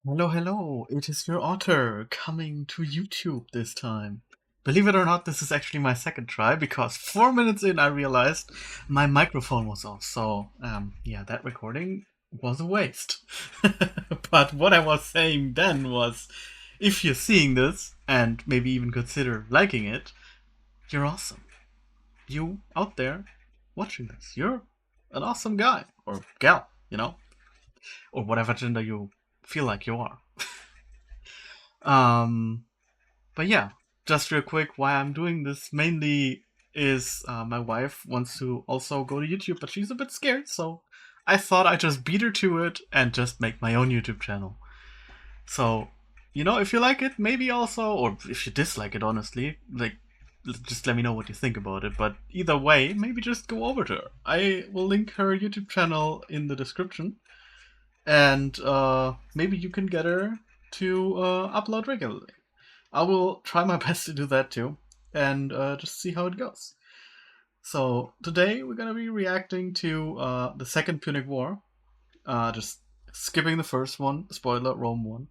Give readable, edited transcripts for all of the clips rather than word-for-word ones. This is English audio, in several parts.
Hello, hello. It is your Otter coming to YouTube this time. Believe it or not, this is actually my second try because 4 minutes in I realized my microphone was off. So, yeah, that recording was a waste. But what I was saying then was if you're seeing this and maybe even consider liking it, you're awesome. You out there watching this, you're an awesome guy or gal, or whatever gender you feel like you are. Um, but yeah, just real quick, why I'm doing this mainly is my wife wants to also go to YouTube, but she's a bit scared, so I thought I'd just beat her to it and just make my own YouTube channel. So, if you like it, maybe also, or if you dislike it, honestly, like, just let me know what you think about it. But either way, maybe just go over to her. I will link her YouTube channel in the description, and maybe you can get her to upload regularly. I will try my best to do that too, and just see how it goes. So today we're gonna be reacting to the second Punic War. Just skipping the first one. Spoiler: Rome won.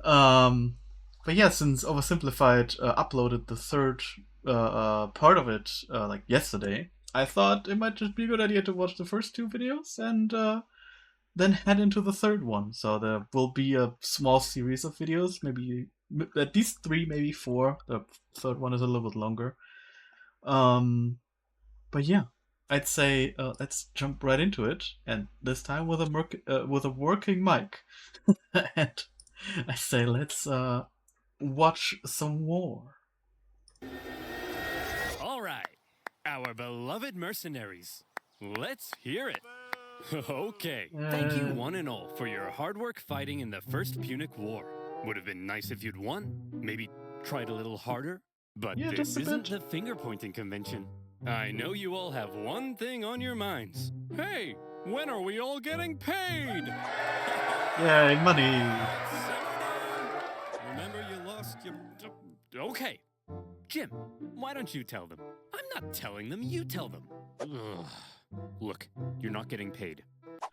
um, but yeah, since Oversimplified uploaded the third part of it like yesterday, I thought it might just be a good idea to watch the first two videos and then head into the third one. So there will be a small series of videos, maybe at least three, maybe four. The third one is a little bit longer. Um, but yeah, I'd say let's jump right into it, and this time with a working mic. And I say let's watch some war. All right, our beloved mercenaries. Let's hear it. Okay, thank you one and all for your hard work fighting in the First Punic War. Would have been nice if you'd won, maybe tried a little harder, but Yeah, this just a isn't bit. the finger-pointing convention. I know you all have one thing on your minds. Hey, when are we all getting paid? Yay, money! Simmer down. Remember you lost your... Okay, Jim, why don't you tell them? I'm not telling them, you tell them. Ugh. Look, you're not getting paid.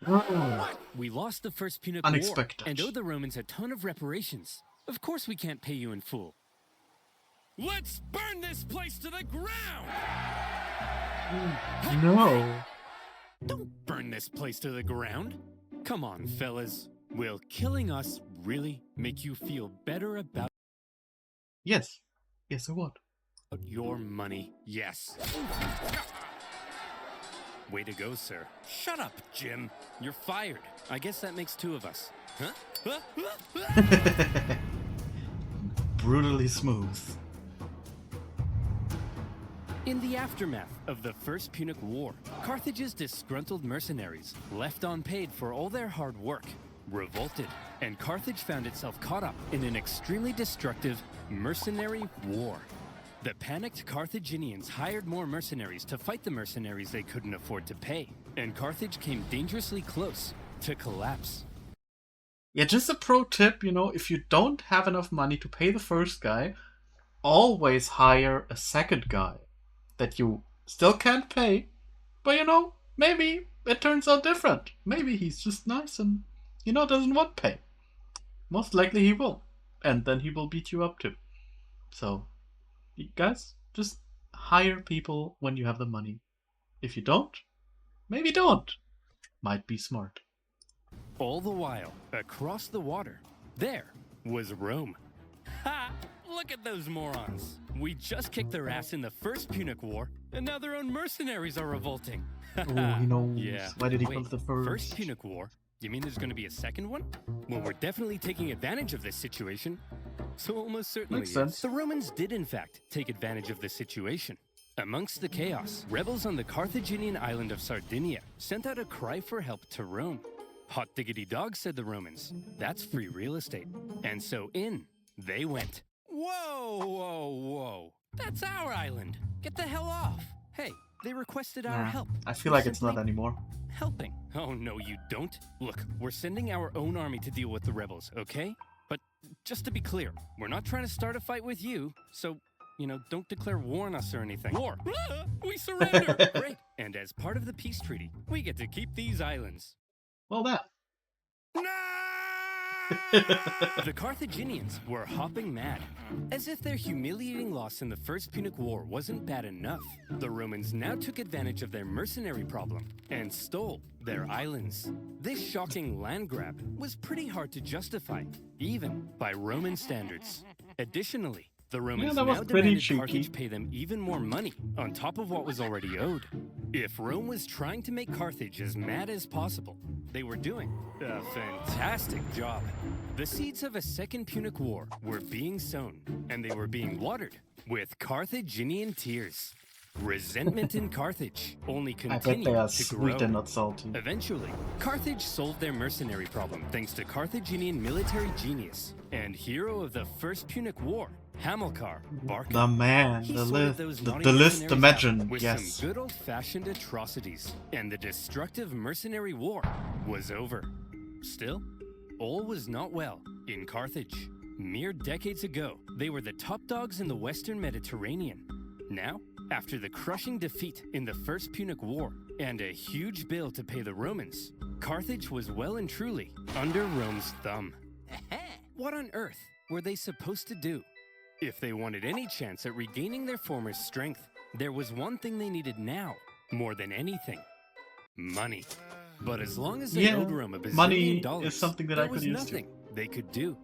Oh, We lost the First Punic unexpected. War and owe the Romans a ton of reparations. Of course we can't pay you in full. Let's burn this place to the ground! No. Don't burn this place to the ground. Come on, fellas. Will killing us really make you feel better about Yes. Yes, it would. your money? Yes. Way to go, sir. Shut up, Jim. You're fired. I guess that makes two of us. Huh? Brutally smooth. In the aftermath of the First Punic War, Carthage's disgruntled mercenaries, left unpaid for all their hard work, revolted, and Carthage found itself caught up in an extremely destructive mercenary war. The panicked Carthaginians hired more mercenaries to fight the mercenaries they couldn't afford to pay, and Carthage came dangerously close to collapse. Yeah, just a pro tip, if you don't have enough money to pay the first guy, always hire a second guy that you still can't pay, but maybe it turns out different. Maybe he's just nice and, doesn't want pay. Most likely he will. And then he will beat you up too. So, you guys, just hire people when you have the money. If you don't, maybe don't. Might be smart. All the while, across the water, there was Rome. Ha! Look at those morons. We just kicked their ass in the First Punic War, and now their own mercenaries are revolting. Oh, he knows. Yeah. Why did he Wait, call it the first? First Punic War? You mean there's going to be a second one? Well, we're definitely taking advantage of this situation. So almost certainly Makes sense. The Romans did in fact take advantage of this situation. Amongst the chaos, rebels on the Carthaginian island of Sardinia sent out a cry for help to Rome. Hot diggity dog, said the Romans. That's free real estate. And so in they went. Whoa, whoa, whoa. That's our island. Get the hell off. Hey, they requested our help. I feel We're like it's not simply anymore. helping. Oh, no, you don't. Look, we're sending our own army to deal with the rebels, okay? But just to be clear, we're not trying to start a fight with you, so, don't declare war on us or anything. War! We surrender! Great. And as part of the peace treaty, we get to keep these islands. Well, that. No! The Carthaginians were hopping mad. As if their humiliating loss in the First Punic War wasn't bad enough, the Romans now took advantage of their mercenary problem and stole their islands. This shocking land grab was pretty hard to justify, even by Roman standards. Additionally, the Romans that was now pretty demanded cheeky. Carthage pay them even more money on top of what was already owed. If Rome was trying to make Carthage as mad as possible, they were doing a fantastic job. The seeds of a second Punic War were being sown, and they were being watered with Carthaginian tears. Resentment in Carthage only I bet continued they are to sweet grow. and not salty. Eventually, Carthage solved their mercenary problem thanks to Carthaginian military genius and hero of the First Punic War, Hamilcar Barca. The man, He the sorted list, those the naughty list, the mercenaries out legend, with yes. some good old-fashioned atrocities, and the destructive mercenary war was over. Still, all was not well in Carthage. Mere decades ago, they were the top dogs in the Western Mediterranean. Now, after the crushing defeat in the First Punic War and a huge bill to pay the Romans, Carthage was well and truly under Rome's thumb. What on earth were they supposed to do? If they wanted any chance at regaining their former strength, there was one thing they needed now, more than anything: money. But as long as they Yeah, owed Rome a money bazillion dollars, is something that there I could was use too. nothing they could do.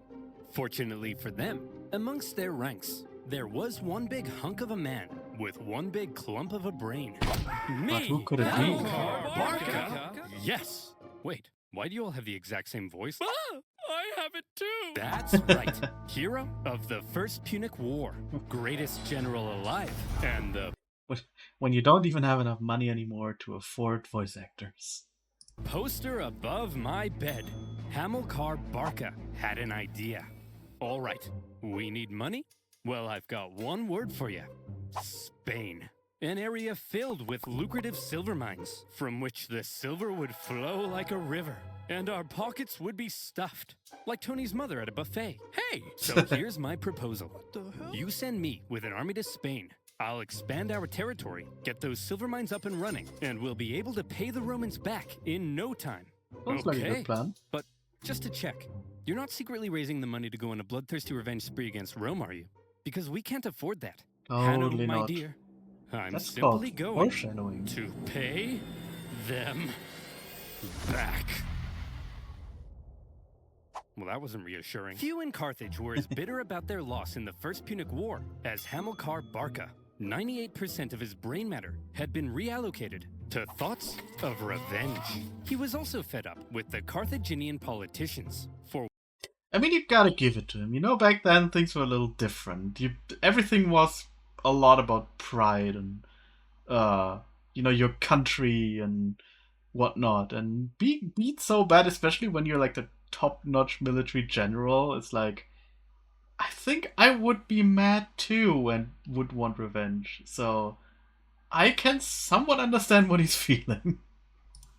Fortunately for them, amongst their ranks, there was one big hunk of a man with one big clump of a brain. Me! But who could it be? Hamilcar Barca? Yes! Wait, why do you all have the exact same voice? I have it too! That's right. Hero of the First Punic War, greatest general alive, and the When you don't even have enough money anymore to afford voice actors. poster above my bed. Hamilcar Barca had an idea. All right, we need money? Well, I've got one word for you. Spain. An area filled with lucrative silver mines, from which the silver would flow like a river, and our pockets would be stuffed, like Tony's mother at a buffet. Hey! So here's my proposal. You send me with an army to Spain. I'll expand our territory, get those silver mines up and running, and we'll be able to pay the Romans back in no time. Sounds like a good plan. But just to check, you're not secretly raising the money to go on a bloodthirsty revenge spree against Rome, are you? Because we can't afford that. Hanno, Totally my not. dear, I'm That's simply called going foreshadowing. to pay them back. Well, that wasn't reassuring. Few in Carthage were as bitter about their loss in the First Punic War as Hamilcar Barca. 98% of his brain matter had been reallocated to thoughts of revenge. He was also fed up with the Carthaginian politicians for I mean, you gotta give it to him. You know, back then things were a little different. Everything was a lot about pride and, your country and whatnot. And being beat so bad, especially when you're like the top-notch military general, it's like, I think I would be mad too and would want revenge. So I can somewhat understand what he's feeling.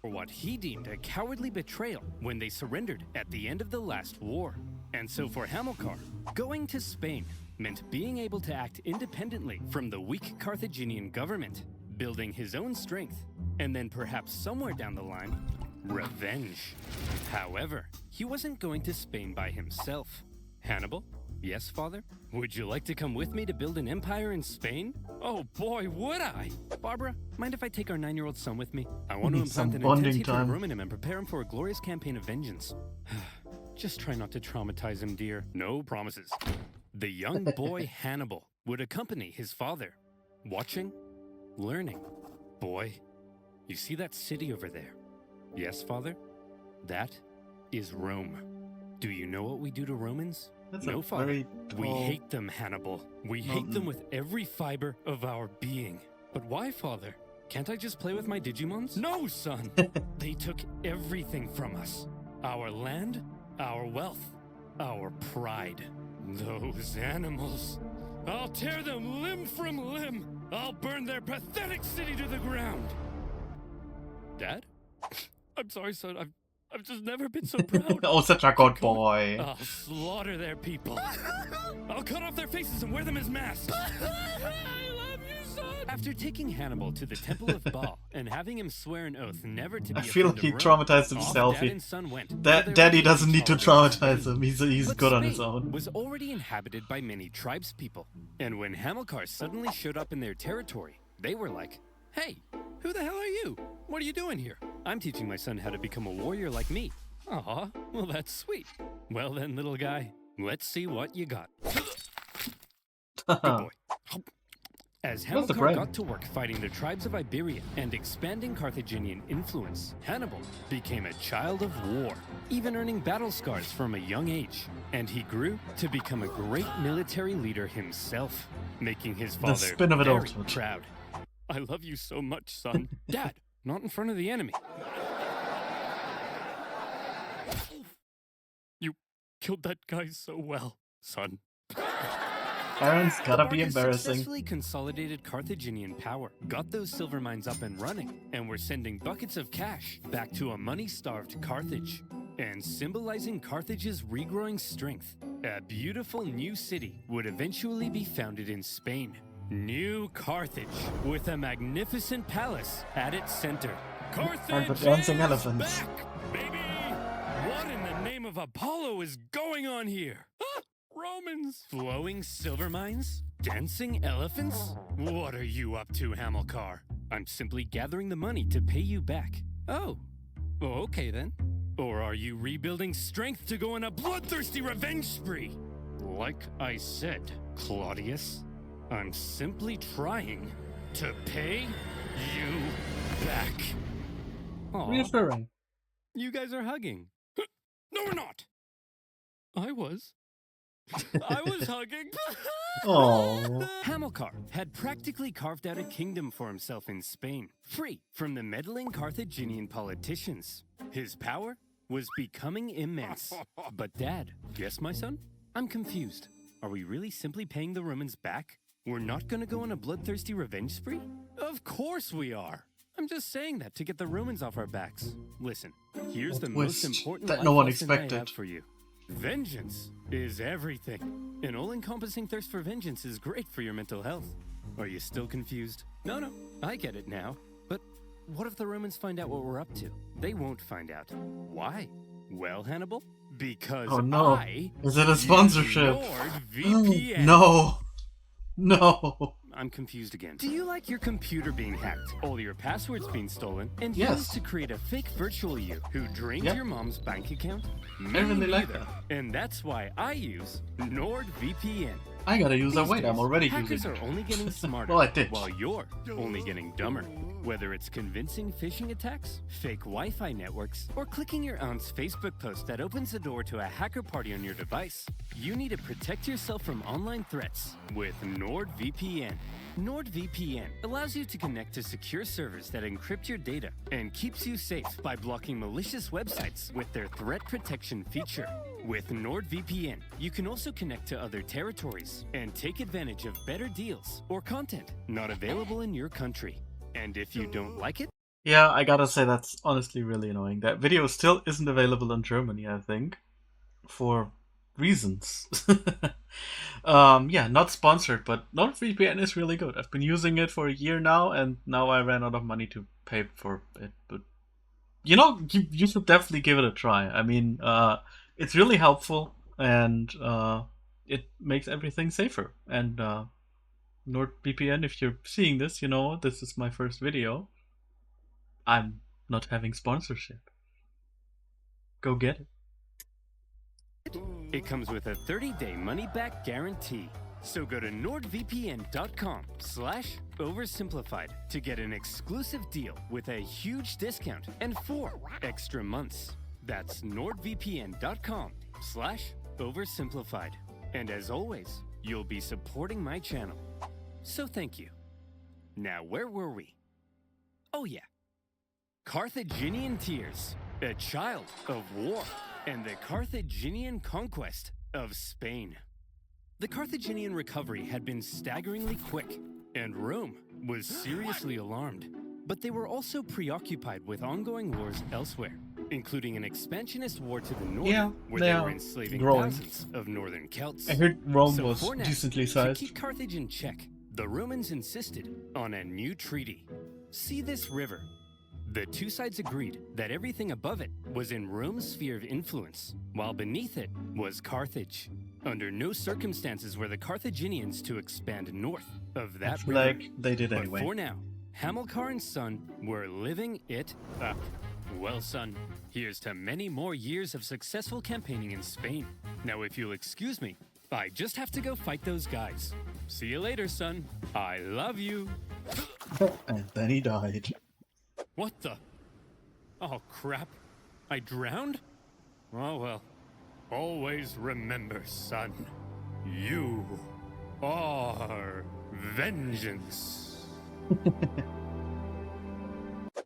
what he deemed a cowardly betrayal when they surrendered at the end of the last war. And so for Hamilcar, going to Spain meant being able to act independently from the weak Carthaginian government, building his own strength, and then perhaps somewhere down the line, revenge. However, he wasn't going to Spain by himself. Hannibal? Yes, father? Would you like to come with me to build an empire in Spain? Oh boy, would I! Barbara, mind if I take our 9-year-old son with me? I want to Some implant an bonding intense hatred time. of Rome in him and prepare him for a glorious campaign of vengeance. Just try not to traumatize him, dear. No promises. The young boy Hannibal would accompany his father, watching, learning. Boy, you see that city over there? Yes, father? That is Rome. Do you know what we do to Romans? That's No, a father. very We tall- hate them, Hannibal. We hate them with every fiber of our being. But why, father? Can't I just play with my Digimons? No, son! They took everything from us. Our land, our wealth, our pride. Those animals. I'll tear them limb from limb. I'll burn their pathetic city to the ground. Dad? I'm sorry, son. I've just never been so proud. Oh, such a good boy. I'll slaughter their people. I'll cut off their faces and wear them as masks. I love you After taking Hannibal to the Temple of Baal and having him swear an oath never to be I feel like he a friend of Rome, traumatized off himself. Dad and son went for their Daddy vacation doesn't need to holiday in traumatize Spain. him. He's But good on his Spain own. was already inhabited by many tribespeople, and when Hamilcar suddenly showed up in their territory, they were like, "Hey, who the hell are you? What are you doing here? I'm teaching my son how to become a warrior like me." Aw, well that's sweet. Well then, little guy, let's see what you got. Good boy. As What's the Hamilcar bread? got to work fighting the tribes of Iberia and expanding Carthaginian influence, Hannibal became a child of war, even earning battle scars from a young age. And he grew to become a great military leader himself, making his father spin of very adulthood. proud. I love you so much, son. Dad, not in front of the enemy. You killed that guy so well, son. Parents gotta be Barcas embarrassing. successfully consolidated Carthaginian power, got those silver mines up and running, and were sending buckets of cash back to a money-starved Carthage. And symbolizing Carthage's regrowing strength, a beautiful new city would eventually be founded in Spain. New Carthage, with a magnificent palace at its center. Carthage the dancing is elephants. back, baby! What in the name of Apollo is going on here? Huh? Romans! Flowing silver mines? Dancing elephants? What are you up to, Hamilcar? I'm simply gathering the money to pay you back. Oh, okay then. Or are you rebuilding strength to go on a bloodthirsty revenge spree? Like I said, Claudius, I'm simply trying to pay you back. Aw, Reassuring. you guys are hugging. No, we're not. I was. I was hugging. Oh. Hamilcar had practically carved out a kingdom for himself in Spain, free from the meddling Carthaginian politicians. His power was becoming immense. But Dad, guess my son? I'm confused. Are we really simply paying the Romans back? We're not gonna go on a bloodthirsty revenge spree? Of course we are. I'm just saying that to get the Romans off our backs. Listen, here's A the most twist important that life no one lesson I expected. have for you. Vengeance is everything. An all-encompassing thirst for vengeance is great for your mental health. Are you still confused? No, I get it now. But what if the Romans find out what we're up to? They won't find out. Why? Well, Hannibal, because Oh no. I Is it a use sponsorship? NordVPN. No. No. I'm confused again. Do you like your computer being hacked, all your passwords being stolen, and Yes. used to create a fake virtual you who drains Yep. your mom's bank account? I really like neither. that. And that's why I use NordVPN. I gotta use that. These Wait, I'm days, already hackers using are it. only getting smarter, Well, I did. while you're only getting dumber. Whether it's convincing phishing attacks, fake Wi-Fi networks, or clicking your aunt's Facebook post that opens the door to a hacker party on your device, you need to protect yourself from online threats with NordVPN. NordVPN allows you to connect to secure servers that encrypt your data and keeps you safe by blocking malicious websites with their threat protection feature. With NordVPN, you can also connect to other territories and take advantage of better deals or content not available in your country. And if you don't like it, Yeah, I gotta say that's honestly really annoying. That video still isn't available in Germany, I think, for reasons. Yeah, not sponsored, but NordVPN is really good. I've been using it for a year now, and now I ran out of money to pay for it. But you should definitely give it a try. I mean, it's really helpful, and it makes everything safer. And NordVPN, if you're seeing this, this is my first video. I'm not having sponsorship. Go get it. it comes with a 30-day money-back guarantee. So go to nordvpn.com/oversimplified to get an exclusive deal with a huge discount and 4 extra months. That's nordvpn.com/oversimplified. And as always, you'll be supporting my channel. So thank you. Now, where were we? Oh yeah. Carthaginian tears, a child of war, and the Carthaginian conquest of Spain. The Carthaginian recovery had been staggeringly quick, and Rome was seriously alarmed. But they were also preoccupied with ongoing wars elsewhere, including an expansionist war to the north, Yeah, where they they are were enslaving growing. thousands of northern Celts. I heard Rome So was for now, decently to sized. keep Carthage in check, the Romans insisted on a new treaty. See this river? The two sides agreed that everything above it was in Rome's sphere of influence, while beneath it was Carthage. Under no circumstances were the Carthaginians to expand north of that river. Like they did anyway. But for now, Hamilcar and son were living it up. Well, son, here's to many more years of successful campaigning in Spain. Now, if you'll excuse me, I just have to go fight those guys. See you later, son. I love you. And then he died. What the? Oh, crap. I drowned? Oh, well. Always remember, son. You are vengeance.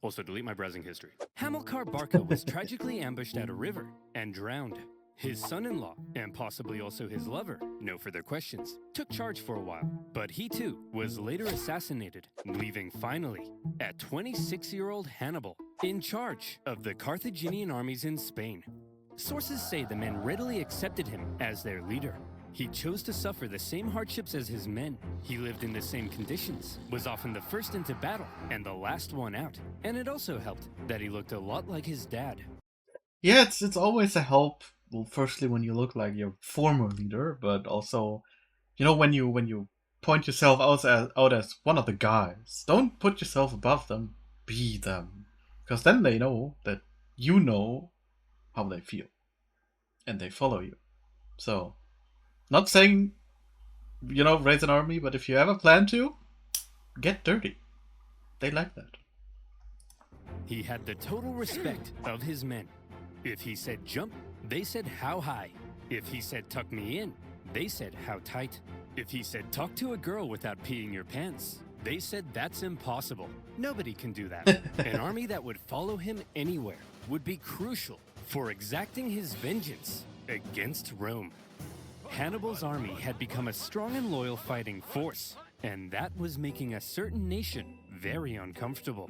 Also, delete my browsing history. Hamilcar Barca was tragically ambushed at a river and drowned. His son-in-law, and possibly also his lover, no further questions, took charge for a while. But he too was later assassinated, leaving finally a 26-year-old Hannibal in charge of the Carthaginian armies in Spain. Sources say the men readily accepted him as their leader. He chose to suffer the same hardships as his men. He lived in the same conditions, was often the first into battle and the last one out. And it also helped that he looked a lot like his dad. Yeah, it's always a help. Well, firstly, when you look like your former leader, but also, you know, when you point yourself out as one of the guys, don't put yourself above them. Be them, because then they know that you know how they feel, and they follow you. So, not saying, you know, raise an army, but if you ever plan to, get dirty. They like that. He had the total respect of his men. If he said jump, they said how high. If he said tuck me in, they said how tight. If he said talk to a girl without peeing your pants, they said that's impossible. Nobody can do that. An army that would follow him anywhere would be crucial for exacting his vengeance against Rome. Hannibal's army had become a strong and loyal fighting force, and that was making a certain nation very uncomfortable.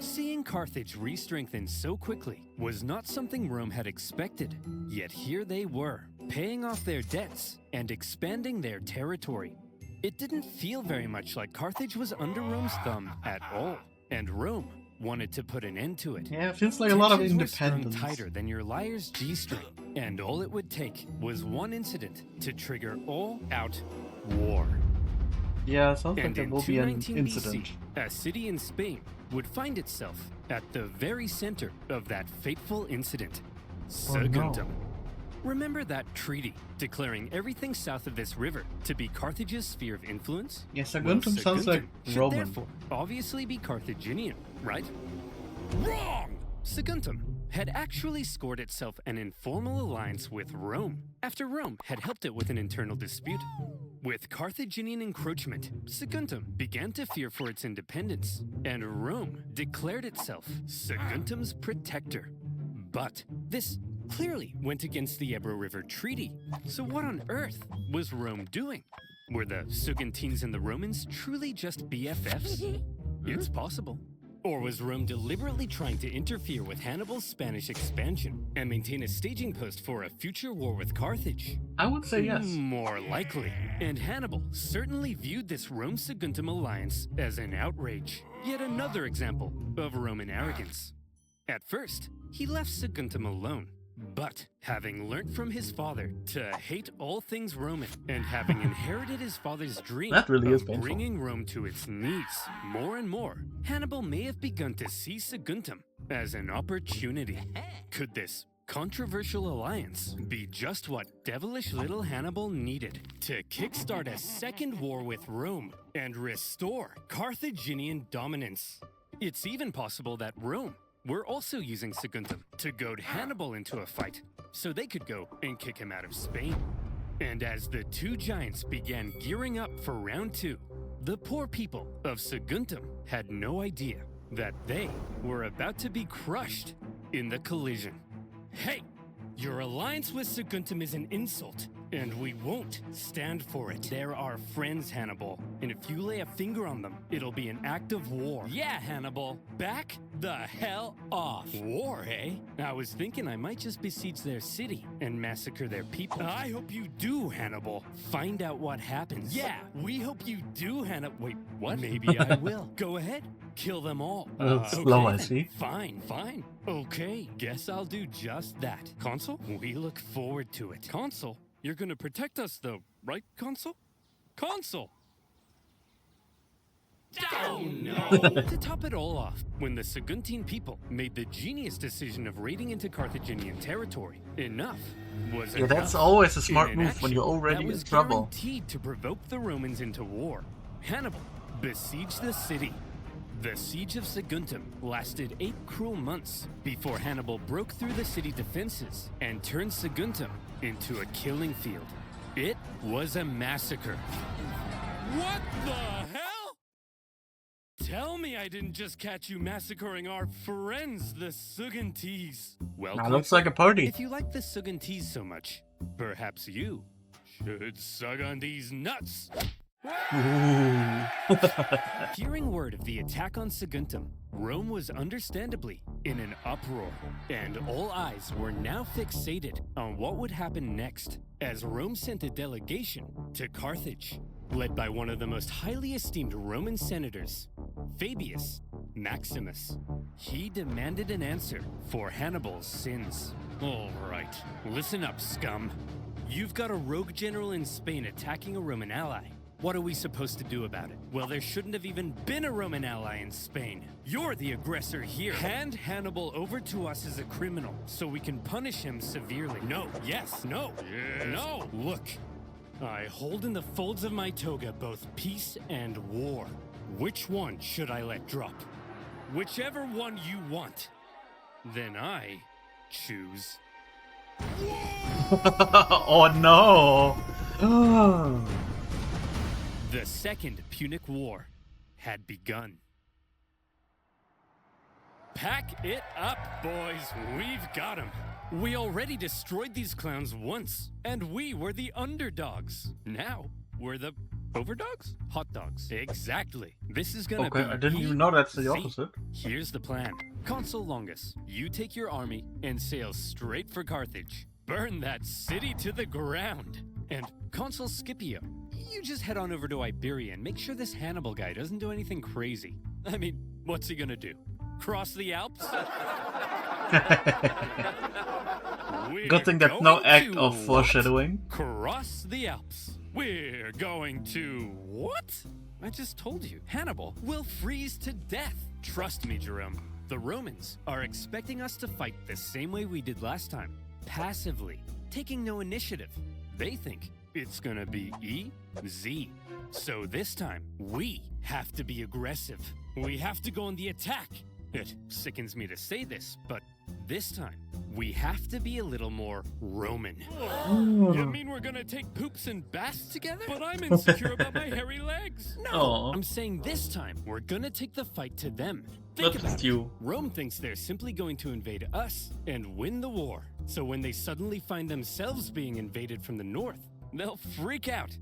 Seeing Carthage re-strengthen so quickly was not something Rome had expected, yet here they were, paying off their debts and expanding their territory. It didn't feel very much like Carthage was under Rome's thumb at all, and Rome wanted to put an end to it. Yeah, it feels like a lot of Tensions were strung independence. tighter than your liar's G-string, and all it would take was one incident to trigger all-out war. Yeah, sounds like And there in will be an 219 incident. BC, a city in Spain would find itself at the very center of that fateful incident, Saguntum. Remember that treaty declaring everything south of this river to be Carthage's sphere of influence? Yeah, Saguntum sounds like should Roman. therefore obviously be Carthaginian, right? Wrong! Saguntum had actually scored itself an informal alliance with Rome, after Rome had helped it with an internal dispute. With Carthaginian encroachment, Saguntum began to fear for its independence, and Rome declared itself Saguntum's protector. But this clearly went against the Ebro River Treaty. So what on earth was Rome doing? Were the Saguntines and the Romans truly just BFFs? It's possible. Or was Rome deliberately trying to interfere with Hannibal's Spanish expansion and maintain a staging post for a future war with Carthage? I would say yes. More likely. And Hannibal certainly viewed this Rome-Saguntum alliance as an outrage. Yet another example of Roman arrogance. At first, he left Saguntum alone. But having learnt from his father to hate all things Roman, and having inherited his father's dream That really is of painful. bringing Rome to its knees more and more, Hannibal may have begun to see Saguntum as an opportunity. Could this controversial alliance be just what devilish little Hannibal needed to kickstart a second war with Rome and restore Carthaginian dominance? It's even possible that Rome were also using Saguntum to goad Hannibal into a fight, so they could go and kick him out of Spain. And as the two giants began gearing up for round two, the poor people of Saguntum had no idea that they were about to be crushed in the collision. Hey! Your alliance with Saguntum is an insult. And we won't stand for it. They're our friends, Hannibal. And if you lay a finger on them, it'll be an act of war. Yeah, Hannibal. Back the hell off. War, eh? I was thinking I might just besiege their city and massacre their people. I hope you do, Hannibal. Find out what happens. Yeah, we hope you do, Hannibal. Wait, what? Maybe I will. Go ahead. Kill them all. Slow, I then. see. Fine. Okay, guess I'll do just that. Consul, we look forward to it. Consul? You're gonna protect us though, right, Consul? Consul! Oh no! To top it all off, when the Saguntine people made the genius decision of raiding into Carthaginian territory, enough was enough. Yeah, that's always a smart In move action, when you're already that was in trouble. guaranteed to provoke the Romans into war. Hannibal besieged the city. The siege of Saguntum lasted 8 cruel months before Hannibal broke through the city defenses and turned Saguntum into a killing field. It was a massacre. What the hell? Tell me I didn't just catch you massacring our friends, the Saguntines. Well, That looks like a party. if you like the Saguntines so much, perhaps you should sug on these nuts. Hearing word of the attack on Saguntum, Rome was understandably in an uproar, and all eyes were now fixated on what would happen next, as Rome sent a delegation to Carthage, led by one of the most highly esteemed Roman senators, Fabius Maximus. He demanded an answer for Hannibal's sins. All right, listen up, scum. You've got a rogue general in Spain attacking a Roman ally. What are we supposed to do about it? Well, there shouldn't have even been a Roman ally in Spain. You're the aggressor here. Hand Hannibal over to us as a criminal so we can punish him severely. No, yes, no, no. Look, I hold in the folds of my toga both peace and war. Which one should I let drop? Whichever one you want. Then I choose. Oh no! The Second Punic War had begun. Pack it up, boys. We've got 'em. We already destroyed these clowns once, and we were the underdogs. Now, we're the overdogs? Hot dogs. Exactly. This is gonna be Okay, I didn't even know that's the easy. opposite. Here's the plan. Consul Longus, you take your army and sail straight for Carthage. Burn that city to the ground. And Consul Scipio, you just head on over to Iberia and make sure this Hannibal guy doesn't do anything crazy. I mean, what's he gonna do? Cross the Alps? Good thing that's no act of foreshadowing. Cross the Alps. We're going to what? I just told you, Hannibal will freeze to death. Trust me, Jerome. The Romans are expecting us to fight the same way we did last time. Passively, taking no initiative. They think it's gonna be easy. So this time, we have to be aggressive. We have to go on the attack. It sickens me to say this, but this time, we have to be a little more Roman. You mean we're gonna take poops and baths together? But I'm insecure about my hairy legs. No, Aw. I'm saying this time, we're gonna take the fight to them. Think That's about it. you. Rome thinks they're simply going to invade us and win the war. So when they suddenly find themselves being invaded from the north, they'll freak out.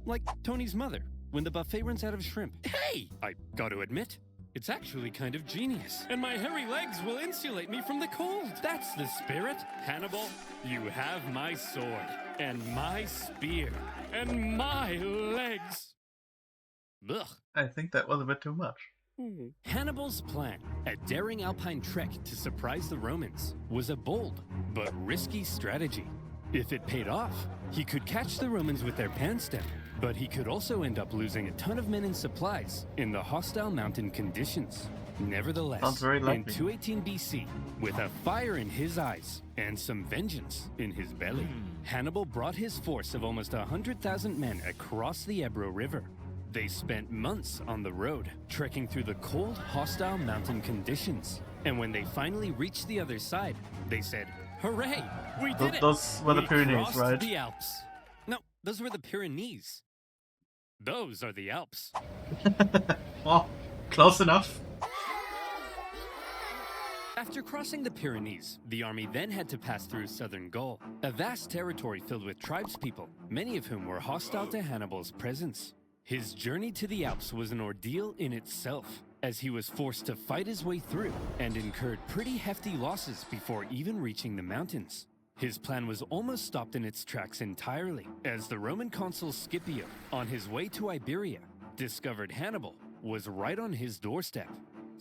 Like Tony's mother, when the buffet runs out of shrimp. Hey! I gotta admit, it's actually kind of genius. And my hairy legs will insulate me from the cold. That's the spirit. Hannibal, you have my sword, and my spear, and my legs. Ugh. I think that was a bit too much. Hannibal's plan, a daring alpine trek to surprise the Romans, was a bold but risky strategy. If it paid off, he could catch the Romans with their pants down, but he could also end up losing a ton of men and supplies in the hostile mountain conditions. Nevertheless, Sounds very in likely. 218 BC, with a fire in his eyes and some vengeance in his belly, Hannibal brought his force of almost 100,000 men across the Ebro River. They spent months on the road, trekking through the cold, hostile mountain conditions. And when they finally reached the other side, they said, "Hooray! We did it! Those were the We Pyrenees, crossed right? the Alps." No, those were the Pyrenees. Those are the Alps. Well, close enough. After crossing the Pyrenees, the army then had to pass through southern Gaul, a vast territory filled with tribespeople, many of whom were hostile to Hannibal's presence. His journey to the Alps was an ordeal in itself, as he was forced to fight his way through and incurred pretty hefty losses before even reaching the mountains. His plan was almost stopped in its tracks entirely, as the Roman consul Scipio, on his way to Iberia, discovered Hannibal was right on his doorstep.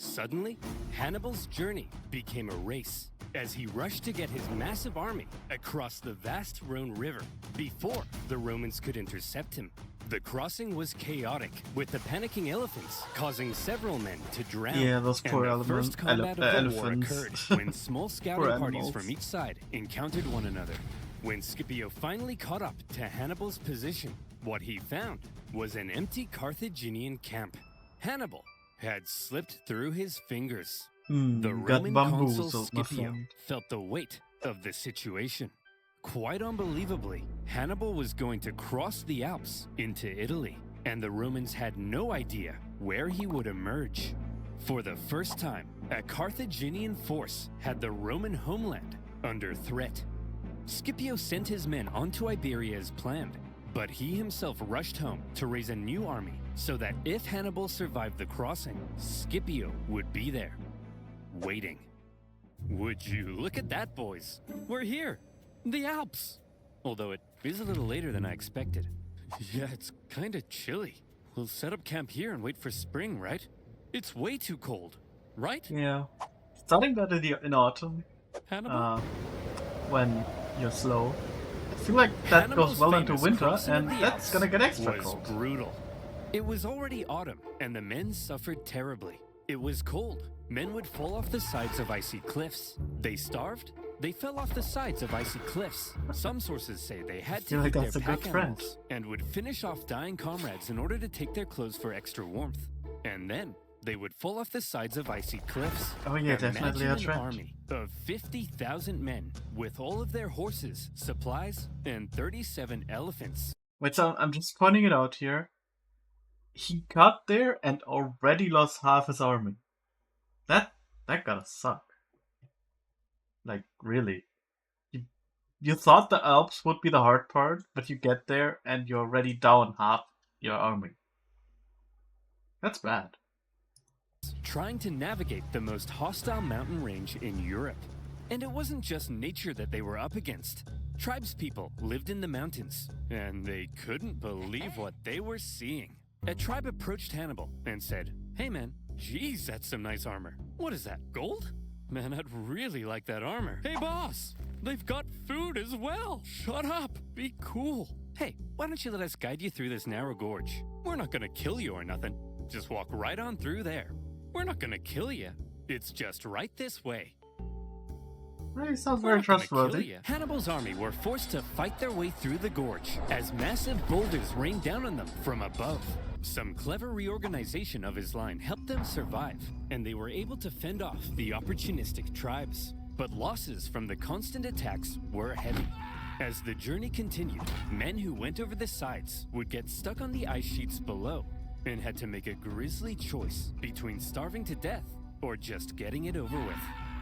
Suddenly, Hannibal's journey became a race, as he rushed to get his massive army across the vast Rhone River before the Romans could intercept him. The crossing was chaotic, with the panicking elephants causing several men to drown. Yeah, those poor and the first combat of the elephants. war occurred when small scouting Poor parties animals. from each side encountered one another. When Scipio finally caught up to Hannibal's position, what he found was an empty Carthaginian camp. Hannibal had slipped through his fingers. The got Roman consul bamboozled, my Scipio friend. felt the weight of the situation. Quite unbelievably, Hannibal was going to cross the Alps into Italy, and the Romans had no idea where he would emerge. For the first time, a Carthaginian force had the Roman homeland under threat. Scipio sent his men onto Iberia as planned, but he himself rushed home to raise a new army so that if Hannibal survived the crossing, Scipio would be there, waiting. Would you look at that, boys? We're here! The Alps! Although it is a little later than I expected. Yeah, it's kinda chilly. We'll set up camp here and wait for spring, right? It's way too cold, right? Yeah. Starting that in autumn, Hannibal? when you're slow. I feel like that Hannibal's goes well into famous winter, crossing of and the that's Alps gonna get extra was cold. brutal. It was already autumn, and the men suffered terribly. It was cold. Men would fall off the sides of icy cliffs. They starved. They fell off the sides of icy cliffs. Some sources say they had to feel like eat that's their a good pack friend. animals and would finish off dying comrades in order to take their clothes for extra warmth. And then they would fall off the sides of icy cliffs. Oh yeah, definitely a Imagine an trend. army of 50,000 men with all of their horses, supplies, and 37 elephants. Wait, so I'm just pointing it out here. He got there and already lost half his army. That gotta suck. Like, really. You thought the Alps would be the hard part, but you get there and you're already down half your army. That's bad. Trying to navigate the most hostile mountain range in Europe. And it wasn't just nature that they were up against. Tribespeople lived in the mountains, and they couldn't believe what they were seeing. A tribe approached Hannibal and said, "Hey man, geez, that's some nice armor. What is that, gold? Man, I'd really like that armor. Hey boss, they've got food as well. Shut up, be cool. Hey, why don't you let us guide you through this narrow gorge? We're not gonna kill you or nothing. Just walk right on through there. We're not gonna kill you. It's just right this way." Really sounds We're very not gonna kill trustworthy. ya. Hannibal's army were forced to fight their way through the gorge as massive boulders rained down on them from above. Some clever reorganization of his line helped them survive, and they were able to fend off the opportunistic tribes. But losses from the constant attacks were heavy. As the journey continued, men who went over the sides would get stuck on the ice sheets below and had to make a grisly choice between starving to death or just getting it over with.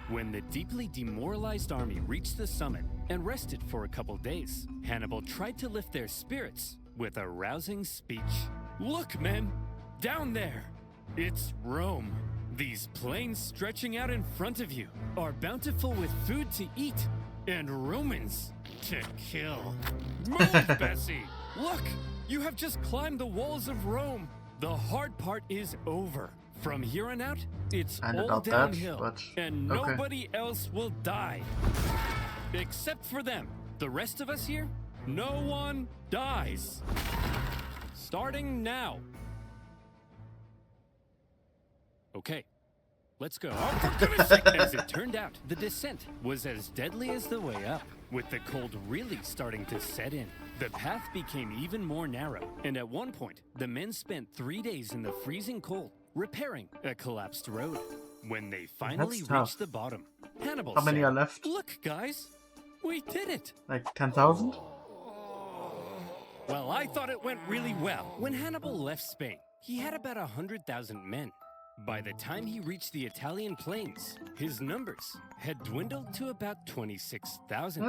When the deeply demoralized army reached the summit and rested for a couple days, Hannibal tried to lift their spirits with a rousing speech. "Look, men, down there, it's Rome. These plains stretching out in front of you are bountiful with food to eat and Romans to kill. Move, Bessie! Look, you have just climbed the walls of Rome. The hard part is over. From here on out, it's I all doubt that, downhill, but and okay. nobody else will die. Except for them. The rest of us here, no one dies. Starting now. Okay, let's go. Oh, for goodness sake! As it turned out, the descent was as deadly as the way up, with the cold really starting to set in. The path became even more narrow, and at one point, the men spent 3 days in the freezing cold repairing a collapsed road. When they finally That's tough. reached the bottom, Hannibal How many said, are left? "Look, guys, we did it." Like 10,000? Well, I thought it went really well. When Hannibal left Spain, he had about 100,000 men. By the time he reached the Italian plains, his numbers had dwindled to about 26,000.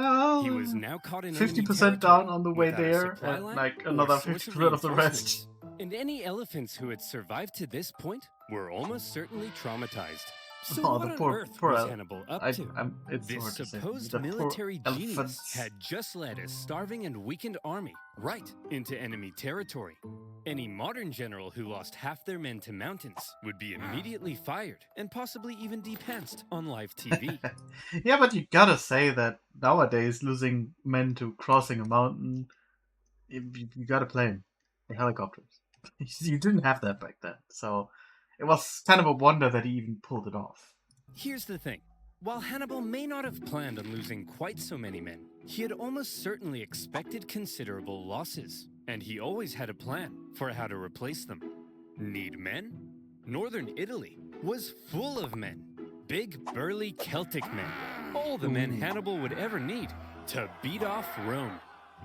He was now caught in enemy 50% territory down on the way without a there, supply and line like or another source of 50% of the rest. reinforcements. And any elephants who had survived to this point were almost certainly traumatized. So Oh, what the on poor earth poor was ele- Hannibal up I, to? I'm, it's This hard to say. supposed The poor military genius elephants. had just led a starving and weakened army right into enemy territory. Any modern general who lost half their men to mountains would be immediately fired and possibly even depantsed on live TV. Yeah, but you gotta say that nowadays losing men to crossing a mountain, you gotta blame the helicopters. You didn't have that back then, so it was kind of a wonder that he even pulled it off. Here's the thing. While Hannibal may not have planned on losing quite so many men, he had almost certainly expected considerable losses, and he always had a plan for how to replace them. Need men? Northern Italy was full of men. Big, burly Celtic men. All the men Hannibal would ever need to beat off Rome.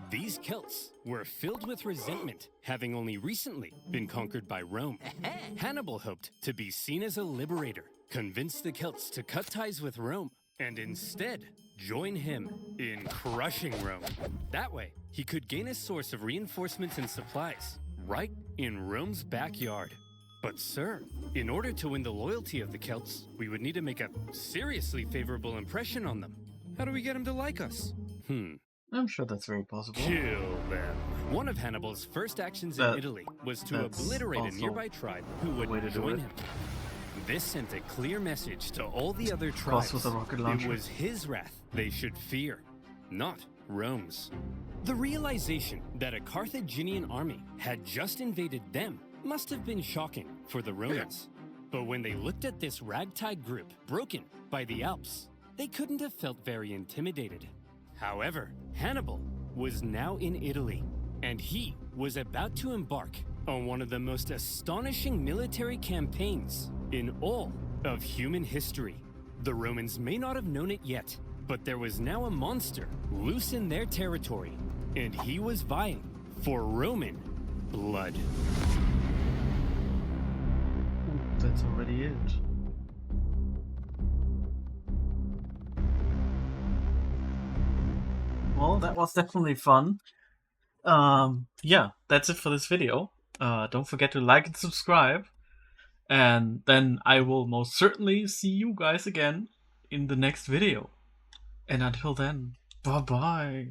These Celts were filled with resentment, having only recently been conquered by Rome. Hannibal hoped to be seen as a liberator, convince the Celts to cut ties with Rome, and instead join him in crushing Rome. That way, he could gain a source of reinforcements and supplies right in Rome's backyard. But sir, in order to win the loyalty of the Celts, we would need to make a seriously favorable impression on them. How do we get them to like us? I'm sure that's very possible. Kill them. One of Hannibal's first actions in Italy was to that's obliterate a also nearby tribe who way to would do join it. him. This sent a clear message to all the other Cross tribes. with a rocket It launcher. was his wrath they should fear, not Rome's. The realization that a Carthaginian army had just invaded them must have been shocking for the Romans. But when they looked at this ragtag group broken by the Alps, they couldn't have felt very intimidated. However, Hannibal was now in Italy, and he was about to embark on one of the most astonishing military campaigns in all of human history. The Romans may not have known it yet, but there was now a monster loose in their territory, and he was vying for Roman blood. That's already it. Well, that was definitely fun. Yeah, that's it for this video. Don't forget to like and subscribe. And then I will most certainly see you guys again in the next video. And until then, bye-bye.